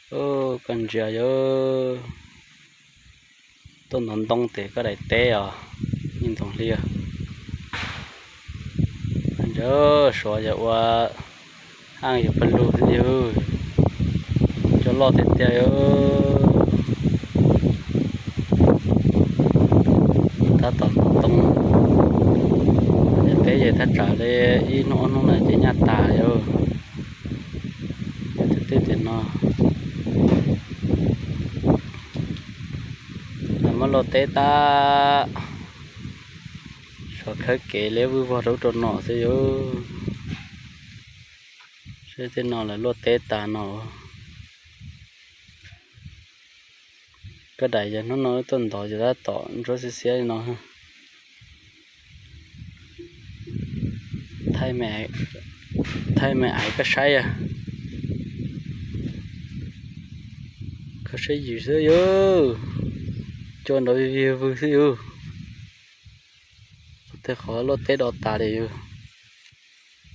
cần giờ yo tôn nón đông té có đại té à nhìn thằng lia cần giờ xóa giờ qua hang giờ phân lô thế yo cho lo té té yo ta tọt tông té giờ ta trả lên ý nó này chỉ nhát tà yo té nó mà lo té ta so khởi kể lấy vui vào đâu tròn nọ thế yo thế nó là lo té ta nó cái đại giờ nó nói tuần tỏ giờ ta tỏ rồi xí nó thay mẹ ai cái say à cái say gì thế yo cho nó vui thế yo thế khó lo té đọt ta đấy yo